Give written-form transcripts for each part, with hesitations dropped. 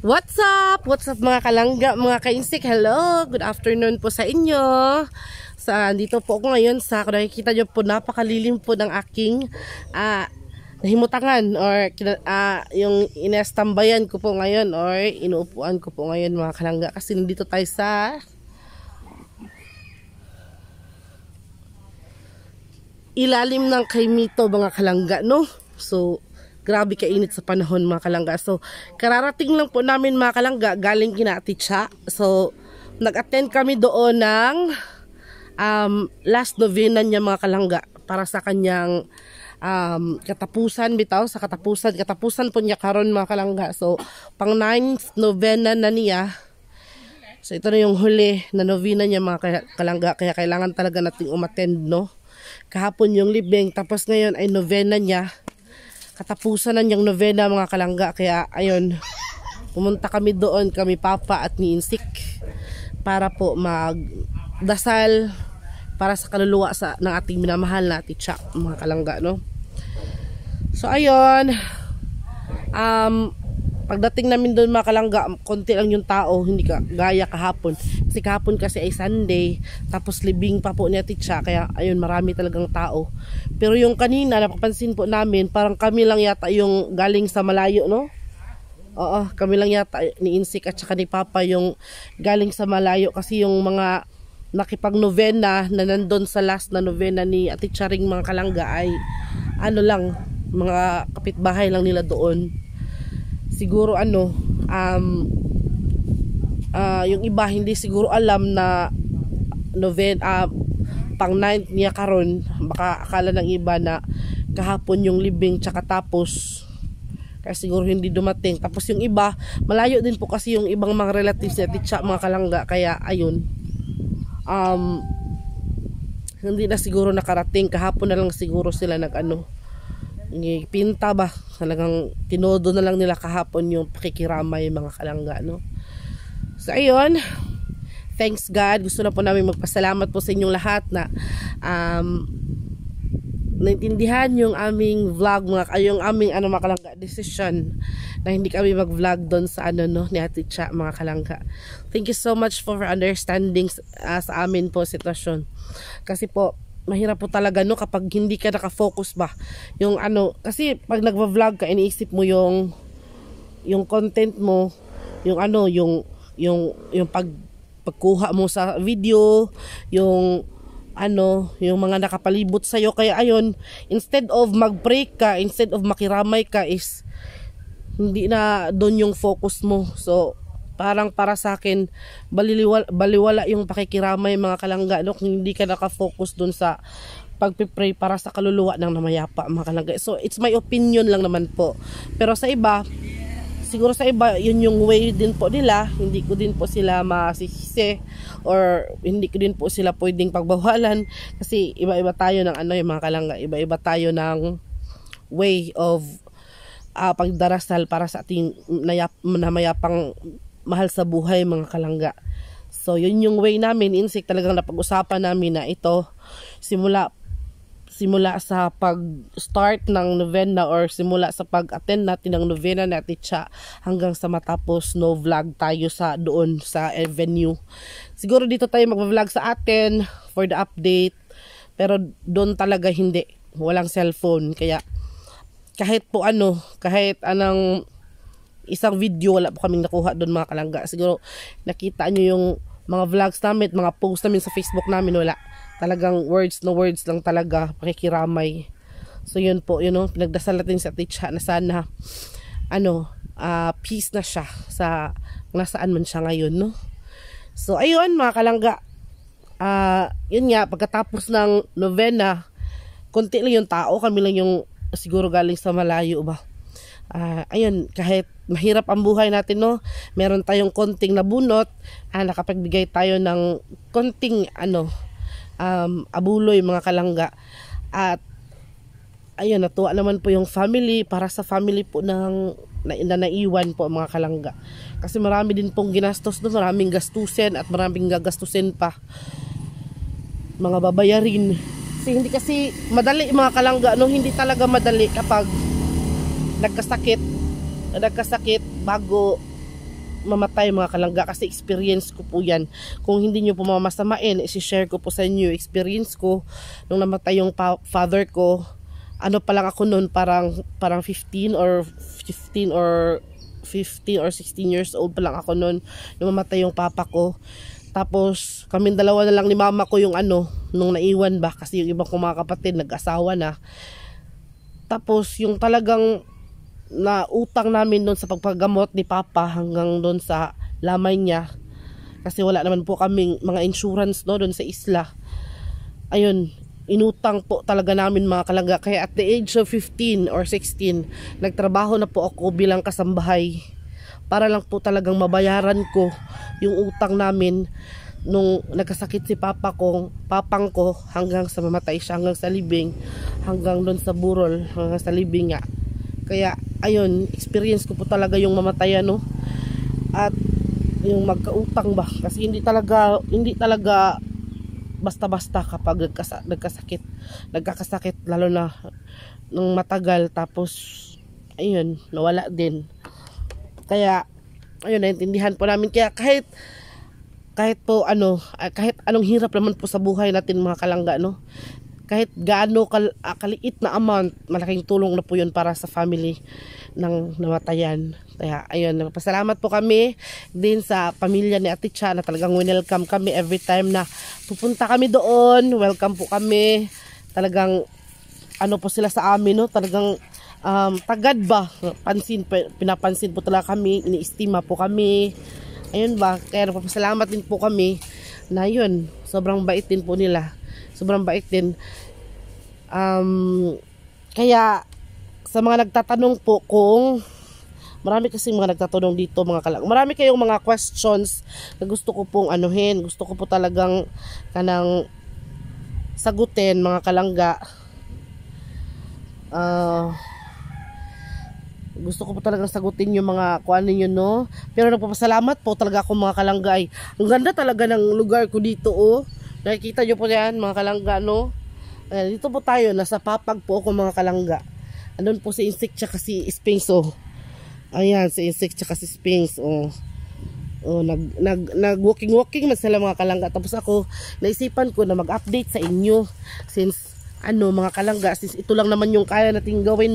What's up? What's up mga kalangga, mga kainsik? Hello! Good afternoon po sa inyo. Dito po ako ngayon sa, kung nakikita nyo po, napakalilim po ng aking nahimutangan or yung inestambayan ko po ngayon or inuupuan ko po ngayon mga kalangga. Kasi nandito tayo sa ilalim ng Kaimito mga kalangga, no? So, grabe kainit sa panahon mga kalangga. So, kararating lang po namin mga kalangga, galing kina Ate Cha. So, nag-attend kami doon ng last novena niya mga kalangga para sa kanyang katapusan bitaw. Sa katapusan po niya karon mga kalangga. So, pang 9th novena na niya. So, ito na yung huli na novena niya mga kalangga. Kaya kailangan talaga nating umattend, no? Kahapon yung libing, tapos ngayon ay novena niya. Katapusan na niyang novena mga kalangga. Kaya ayun, pumunta kami doon, kami Papa at ni Insik, para po magdasal para sa kaluluwa ng ating minamahal na Ate Cha mga kalangga, no? So ayun, pagdating namin doon mga kalangga, konti lang yung tao, hindi ka gaya kahapon. Kasi kahapon kasi ay Sunday, tapos libing pa po ni Ate Cha, kaya ayun, marami talagang tao. Pero yung kanina, napapansin po namin, parang kami lang yata yung galing sa malayo, no? Oo, kami lang yata ni Insik at saka ni Papa yung galing sa malayo, kasi yung mga nakipag-novena na nandun sa last na novena ni Ate Cha ring mga kalangga ay ano lang, mga kapitbahay lang nila doon. Siguro yung iba hindi siguro alam na pang 9th niya karon. Baka akala ng iba na kahapon yung libing tsaka tapos, kaya siguro hindi dumating. Tapos yung iba, malayo din po kasi yung ibang mga relatives ni Ate Cha mga kalangga. Kaya ayun, hindi na siguro nakarating. Kahapon na lang siguro sila pinta ba, talagang tinodo na lang nila kahapon yung pakikiramay mga kalangga, no? So ayun, thanks God, gusto na po namin magpasalamat po sa inyong lahat na naintindihan yung aming vlog, yung aming mga kalangga decision na hindi kami mag vlog doon sa ni Ate Cha mga kalangga. Thank you so much for understanding sa amin po sitwasyon, kasi po mahirap po talaga, no, kapag hindi ka nakafocus ba yung kasi pag nagva-vlog ka, iniisip mo yung content mo, yung pagkuha mo sa video, yung mga nakapalibot sa iyo. Kaya ayun, instead of mag-break ka, instead of makiramay ka, is hindi na doon yung focus mo. So parang para sa akin, baliwala yung pakikiramay mga kalangga, no, kung hindi ka nakafocus dun sa pagpipray para sa kaluluwa ng namayapa mga kalangga. So it's my opinion lang naman po, pero sa iba, siguro sa iba yun yung way din po nila. Hindi ko din po sila masisisi or hindi ko din po sila pwedeng pagbawalan, kasi iba-iba tayo ng yung mga kalangga, iba-iba tayo ng way of pagdarasal para sa ating namayapang mahal sa buhay mga kalangga. So yun yung way namin, Insik, talagang napag-usapan namin na ito simula sa pag-start ng novena or simula sa pag-attend natin ng novena na Ate Cha hanggang sa matapos, no, vlog tayo doon sa venue. Siguro dito tayo mag-vlog sa atin for the update, pero doon talaga hindi, walang cellphone. Kaya kahit anong isang video, wala po kaming nakuha doon mga kalangga. Siguro nakita nyo yung mga vlogs namin, mga post namin sa Facebook namin, wala. Talagang words lang talaga, pakikiramay. So yun po, pinagdasal natin sa Ate Cha na sana peace na siya sa nasaan man siya ngayon, no? So ayun mga kalangga, yun nga, pagkatapos ng novena, konti lang yung tao, kami lang yung siguro galing sa malayo ba. Ayun, kahit mahirap ang buhay natin, no, meron tayong konting nabunot, nakapagbigay tayo ng konting abuloy mga kalangga. At ayun, natuwa naman po yung family, para sa family po na naiwan po mga kalangga, kasi marami din pong ginastos, no, maraming gastusin at maraming gagastusin pa, mga babayarin. Hindi kasi madali mga kalangga, no, hindi talaga madali kapag nagkasakit bago mamatay mga kalangga, kasi experience ko po yan. Kung hindi nyo po mamasamain, isi-share ko po sa inyo yung experience ko nung namatay yung father ko. Ano pa lang ako noon, parang 15 or 16 years old pa lang ako noon nung mamatay yung papa ko. Tapos kaming dalawa na lang ni mama ko yung nung naiwan ba, kasi yung ibang kong mga kapatid nag-asawa na. Tapos yung talagang na utang namin doon sa pagpagamot ni papa hanggang doon sa lamay niya, kasi wala naman po kaming mga insurance doon sa isla. Ayun, inutang po talaga namin mga kalangga. Kaya at the age of 15 or 16, nagtrabaho na po ako bilang kasambahay para lang po talagang mabayaran ko yung utang namin nung nagkasakit si papang ko hanggang sa mamatay siya, hanggang sa libing, hanggang doon sa burol, hanggang sa libing nga. Kaya ayun, experience ko po talaga yung mamatay at yung magkautang ba, kasi hindi talaga basta-basta kapag nagkakasakit, lalo na nung matagal, tapos ayun, nawala din. Kaya ayun, naintindihan po namin. Kaya kahit anong hirap naman po sa buhay natin mga kalangga, kahit gaano kaliit na amount, malaking tulong na po yun para sa family ng namatayan. Kaya ayun, nagpasalamat po kami din sa pamilya ni Ate Cha na talagang welcome kami every time na pupunta kami doon. Welcome po kami. Talagang po sila sa amin, talagang tagad ba, pinapansin po talaga kami, iniistima po kami. Ayun ba, kaya nagpapasalamat din po kami na yun, sobrang bait din po nila. Sobrang bait din. Kaya sa mga nagtatanong po, kung marami kasi mga nagtatanong dito mga kalangga, marami kayong mga questions na gusto ko pong gusto ko po talagang sagutin mga kalangga. Gusto ko po talagang sagutin yung mga kuan ninyo, pero nagpapasalamat po talaga ako mga kalangga. Ang ganda talaga ng lugar ko dito, nakikita nyo po yan mga kalangga, dito po tayo, nasa Papag po ako mga kalangga. Andun po si Insect tsaka si Sphinx, ayan, si Insect tsaka si Sphinx, nag walking man sila mga kalangga. Tapos ako, naisipan ko na mag-update sa inyo, since mga kalangga, since ito lang naman yung kaya nating gawin,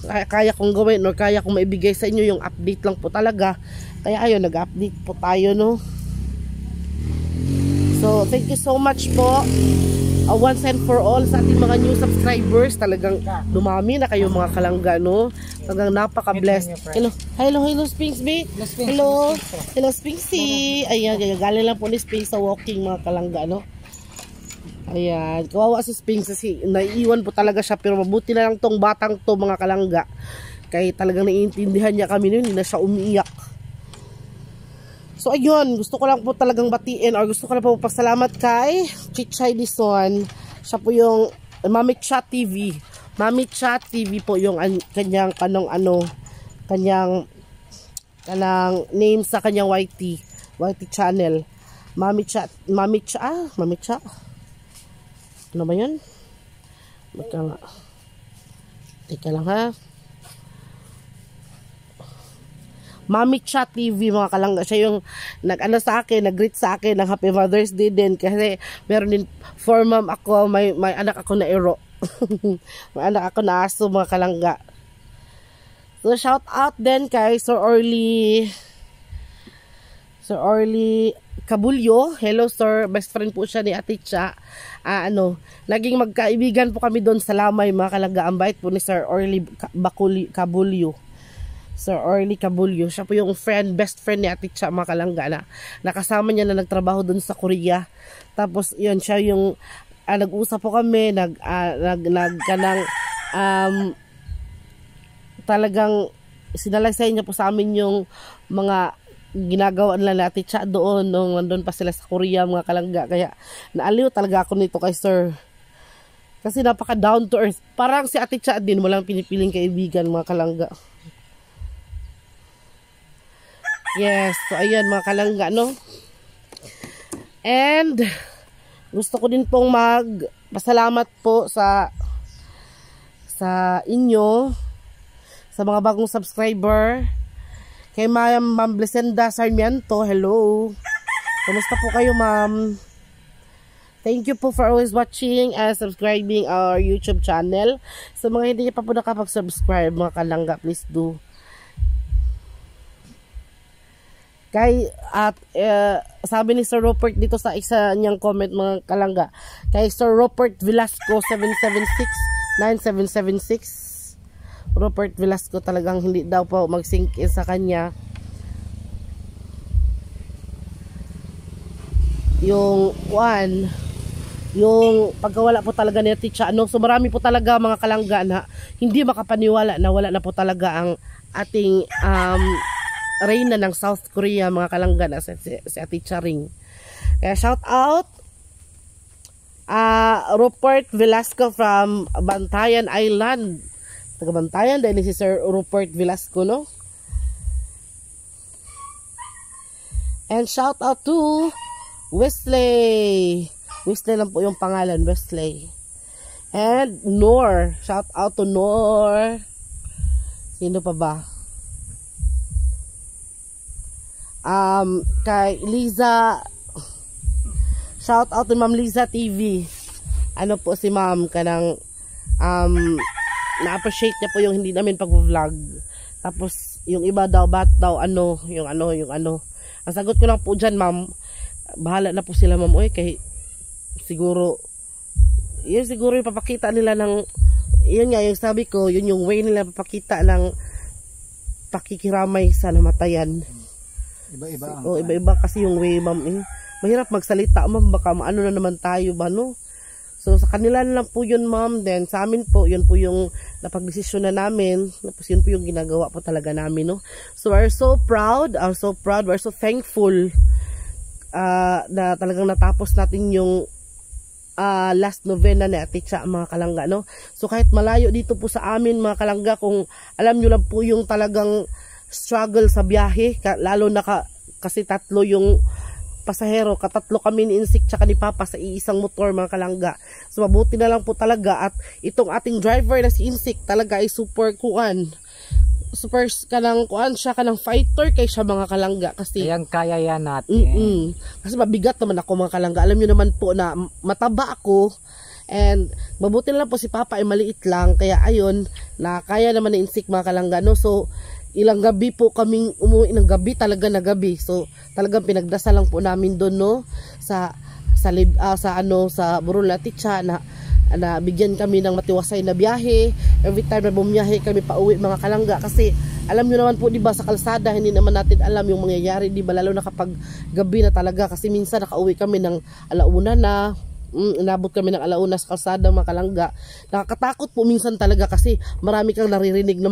kaya kong gawin or kaya kong maibigay sa inyo, yung update lang po talaga. Kaya ayun, nag-update po tayo, So thank you so much po, once and for all, sa ating mga new subscribers. Talagang dumami na kayo mga kalangga, talagang napaka-blessed. Hello Sphinx B. Hello Sphinxy. Ayan, galing lang po ni Sphinx sa walking mga kalangga, Ayan, kawawa si Sphinx kasi naiiwan po talaga siya, pero mabuti na lang tong batang to mga kalangga. Kaya talagang naiintindihan niya kami hindi na siya umiiyak. So ayun, gusto ko lang po talagang batiin, or gusto ko lang po pasalamat kay Chichay Dison. Siya po yung Mami Cha TV. Mami Cha TV po yung kanyang kanyang name sa kanyang YT channel. Mami Cha. Ano ba yun? Teka lang ha. Mami Cha TV mga kalangga. Siya yung nag-greet sa akin ng Happy Mother's Day din. Kasi meron din for mom ako. May anak ako na ero. May anak ako na aso mga kalangga. So shout out din kay Sir Orly Cabulyo. Hello sir, best friend po siya ni Ate Cha. Naging magkaibigan po kami doon sa Lamay mga kalangga. Ang bait po ni Sir Orly Cabulyo. Sir Orly Cabulyo, siya po yung best friend ni Ate Cha mga kalangga, na nakasama niya na nagtrabaho doon sa Korea. Tapos yun, siya yung nag-usap po kami, talagang sinalaysay niya po sa amin yung mga ginagawa nila natin Cha doon nung nandun pa sila sa Korea mga kalangga. Kaya naaliw talaga ako nito kay sir, kasi napaka down to earth. Parang si Ate Cha din, walang pinipiling kaibigan mga kalangga. Yes, so ayan mga kalangga, and gusto ko din pong magpasalamat po sa inyo, sa mga bagong subscriber. Kay Ma'am Blesenda Sarmiento, hello. Kumusta po kayo, ma'am? Thank you po for always watching and subscribing our YouTube channel. Sa mga hindi pa po nakapag-subscribe, mga kalangga, please do. Sabi ni Sir Rupert dito sa isa niyang comment, mga kalangga, kay Sir Rupert Velasco 9776. Rupert Velasco talagang hindi daw po mag-sync in sa kanya yung pagkawala po talaga ni Teacher. So marami po talaga, mga kalangga, na hindi makapaniwala na wala na po talaga ang ating reyna ng South Korea, mga kalangga, na si Teacher Ring. Kaya shout out Rupert Velasco from Bantayan Island, taga-Bantayan dahil si Sir Rupert Velasco, no? And shout out to Wesley lang po yung pangalan, Wesley. And Nor, shout out to Nor. Sino pa ba? Kay Liza, shout out to Ma'am Liza TV. Ano po si Ma'am kanang na-appreciate niya po yung hindi namin pag-vlog. Tapos yung iba daw, yung ano. Ang sagot ko lang po dyan, ma'am, bahala na po sila, ma'am. Kay siguro yung papakita nila ng, yun nga yung sabi ko, yun yung way nila papakita ng pakikiramay sa namatayan. Iba-iba. Iba-iba kasi yung way, ma'am. Mahirap magsalita, ma'am, baka maano na naman tayo ba, no? So sa kanila lang po yun, ma'am. Then sa amin po, yun po yung napagdesisyon na namin. Tapos yun po yung ginagawa po talaga namin, no? So we're so proud, we're so thankful na talagang natapos natin yung last novena ni Ate Cha, mga kalangga, no? So kahit malayo dito po sa amin, mga kalangga, kung alam nyo lang po yung talagang struggle sa biyahe, lalo na kasi tatlo yung pasahero, katatlo kami ni Insik tsaka ni Papa sa iisang motor, mga kalangga. So mabuti na lang po talaga at itong ating driver na si Insik talaga ay super siya kanang fighter kay siya, mga kalangga, kasi kaya yan natin. Kasi mabigat naman ako, mga kalangga. Alam niyo naman po na mataba ako, and mabuti na lang po si Papa ay maliit lang, kaya ayun, na kaya naman ni Insik, mga kalangga, no? So ilang gabi po kaming umuwi ng gabi, talaga na gabi. So talagang pinagdasal lang po namin doon, no, sa Burol Ate Cha, na bigyan kami ng matiwasay na biyahe. Every time na bumiyahe kami pauwi, mga kalangga, kasi alam niyo naman po, di ba, sa kalsada hindi naman natin alam yung mangyayari, di ba, lalo na kapag gabi na talaga, kasi minsan nakauwi kami ng alauna na, inabot kami ng alauna sa kalsada, mga kalangga. Nakakatakot po minsan talaga kasi marami kang naririnig ng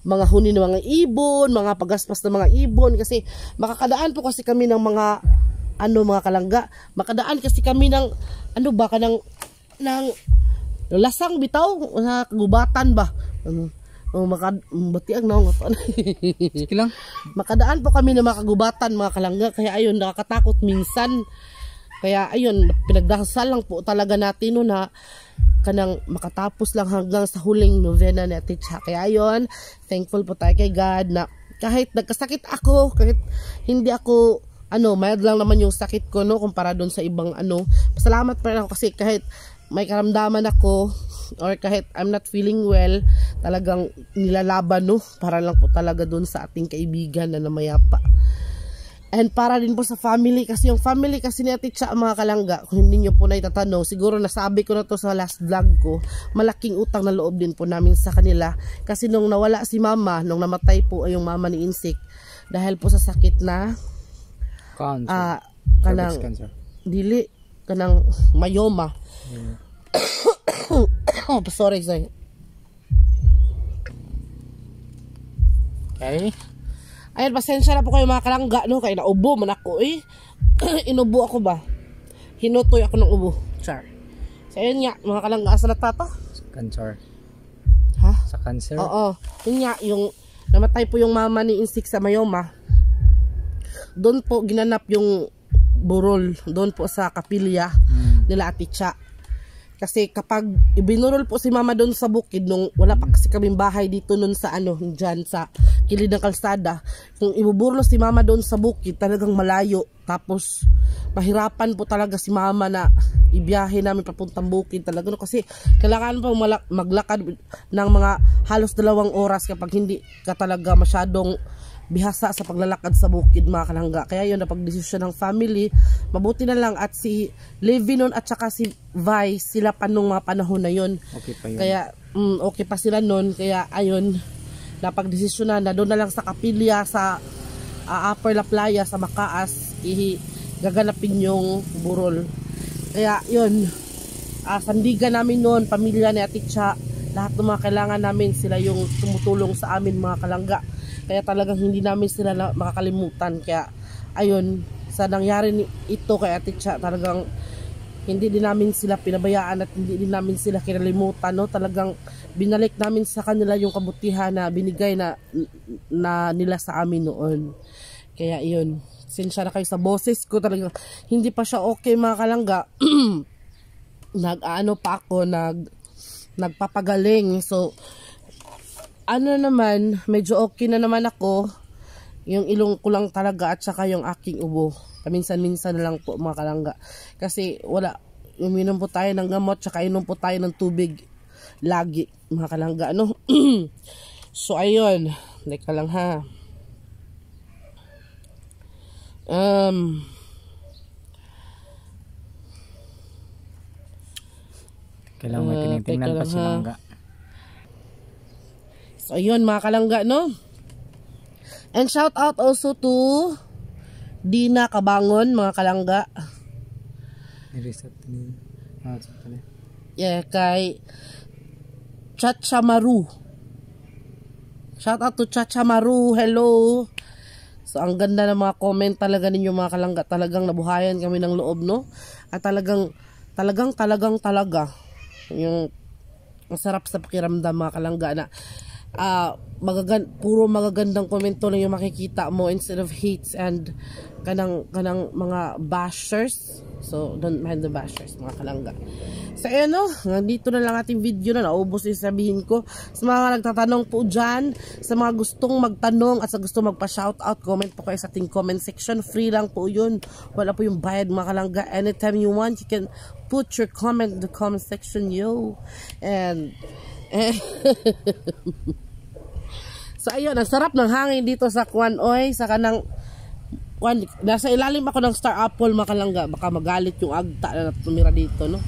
mga huni ng mga ibon, mga pagaspas ng mga ibon, kasi makakadaan po kasi kami ng mga mga kalangga, makadaan kasi kami ng ng lasang bitaw sa kagubatan ba, batiag na sige lang, makadaan po kami ng mga kagubatan, mga kalangga, kaya ayun, nakakatakot minsan. Kaya ayun, pinagdasal lang po talaga natin, no, na kanang makatapos lang hanggang sa huling novena ni Ate Cha. Kaya ayun, thankful po tayo kay God na kahit nagkasakit ako, kahit hindi ako mild lang naman yung sakit ko, no, kumpara doon sa ibang pasalamat pa rin ako, kasi kahit may karamdaman ako or kahit I'm not feeling well, talagang nilalaban, no, para lang po talaga doon sa ating kaibigan na namayapa. And para din po sa family, kasi yung family kasi ni Ate Cha, mga kalangga, kung hindi nyo po na itatanong, siguro nasabi ko na to sa last vlog ko, malaking utang na loob din po namin sa kanila. Kasi nung nawala si Mama, nung namatay po ay yung mama ni Insik, dahil po sa sakit na dili, kanang myoma. Sorry. Okay. Ayun, pasensya na po kayo, mga kalangga, no, kaya naubo man ako, inubo ako ba? Hinutoy ako ng ubo. Char. So ayun nga, mga kalangga, asa nagtata? Sa cancer. Ha? Sa cancer? Oo. Yun nga, yung namatay po yung mama ni Insik sa myoma. Doon po ginanap yung burol, doon po sa kapilya nila Ate Cha. Kasi kapag ibinurol po si mama doon sa bukid, nung wala pa kasi kaming bahay dito nun sa dyan sa kilid ng kalsada, kung ibuburol si mama doon sa bukid, talagang malayo. Tapos mahirapan po talaga si mama na ibiyahe namin papuntang bukid talaga, no? Kasi kailangan pa maglakad ng mga halos 2 oras kapag hindi ka talaga masyadong bihasa sa paglalakad sa bukid, mga kalangga. Kaya yun, napag-desisyon ng family, mabuti na lang at si Levi nun at saka si Vi, sila pa nung mga panahon na yun. Okay pa yun. Kaya okay pa sila nun. Kaya ayun, napag-desisyon na doon na lang sa Kapilya, sa Upper La Playa, sa Makaas, gaganapin yung burol. Kaya yun, sandigan namin noon, pamilya ni Ate Cha, lahat ng mga kailangan namin, sila yung tumutulong sa amin, mga kalangga. Kaya talagang hindi namin sila makakalimutan. Kaya ayun, sa nangyari ito kay Ate Cha, talagang hindi din namin sila pinabayaan at hindi din namin sila kinalimutan, no? Talagang binalik namin sa kanila yung kabutihan na binigay na nila sa amin noon. Kaya yun, sinsya na kayo sa boses ko, talagang hindi pa siya okay, mga kalangga. Nag-ano pa ako, nagpapagaling. So naman, medyo okay na naman ako. Yung ilong ko lang talaga at saka yung aking ubo. Paminsan-minsan na lang po, mga kalangga. Kasi wala, uminom po tayo ng gamot, saka inom po tayo ng tubig lagi, mga kalangga, ano? So ayun, teka lang ha. Kailangan may tinitingnan pa si Mangga. So ayun, mga kalangga, no? And shout out also to Dina Kabangon, mga kalangga. Yeah, kay Chacha Maru. Shout out to Chacha Maru. Hello. So ang ganda ng mga comment talaga ninyo, mga kalangga. Talagang nabuhayan kami ng loob, no? At talagang yung masarap sa pakiramdam, mga kalangga, na puro magagandang komento lang yung makikita mo instead of hates and kanang mga bashers. So don't mind the bashers, mga kalangga. So ayun, no, dito na lang ating video na naubos yung sabihin ko. Sa mga nagtatanong po dyan, sa mga gustong magtanong at sa gustong magpa-shoutout, comment po kayo sa ating comment section. Free lang po yun, wala po yung bayad, mga kalangga. Anytime you want, you can put your comment in the comment section, yo. And so ayun, ang sarap ng hangin dito sa Kwan Oy, sa kanang nasa ilalim ako ng Star Apple, mga kalangga. Baka magalit yung agta na tumira dito, no?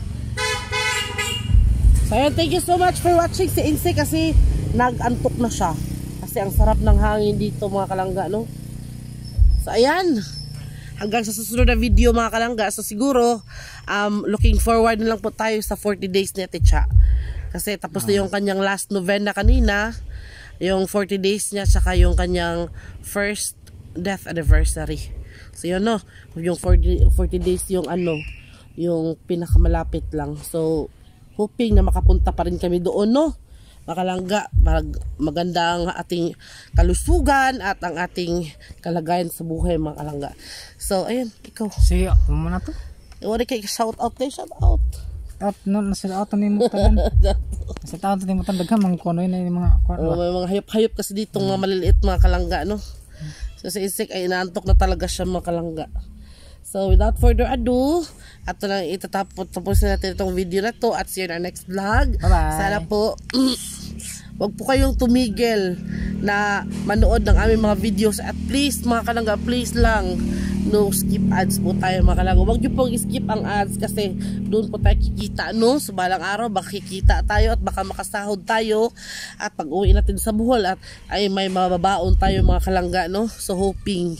So ayun, thank you so much for watching si Inse, kasi nag-antok na siya kasi ang sarap ng hangin dito, mga kalangga, no? So ayan, hanggang sa susunod na video, mga kalangga. So siguro looking forward na lang po tayo sa 40 days ni Ate Cha. Kasi tapos na yung kanyang last novena kanina, yung 40 days niya, saka yung kanyang first death anniversary. So yun, no, yung 40 days yung yung pinakamalapit lang. So hoping na makapunta pa rin kami doon, no, mga kalangga. Maganda ang ating kalusugan at ang ating kalagayan sa buhay, mga kalangga. So ayun, ikaw. Sige, muna to. Iwari kay shout out tayo, shout out. Nasa auto ni Mutan. Nasa auto ni Mutan daghang mga kuno na yung mga kuno. May mga hayop-hayop kasi dito, mga maliliit, mga kalangga, no. So si Isik ay inaantok na talaga siya, mga kalangga. So without further ado, ato lang tapusin natin itong video na to at see you in our next vlog. Bye-bye. Sana po wag po kayong tumigil na manood ng aming mga videos, at please, mga kalangga, please lang, no skip ads po tayo, mga kalangga. Wag niyo pong skip ang ads kasi doon po tayo kikita, no? So balang araw baka kikita tayo at baka makasahod tayo at pag uwi natin sa Bohol at ay may mababaon tayo, mga kalangga, no? So hoping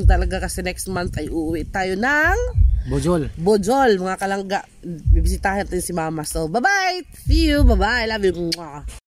talaga, kasi next month ay uuwi tayo ng Bojol, mga kalangga. Bibisitahin natin si Mama. So bye bye, see you, bye bye, love you.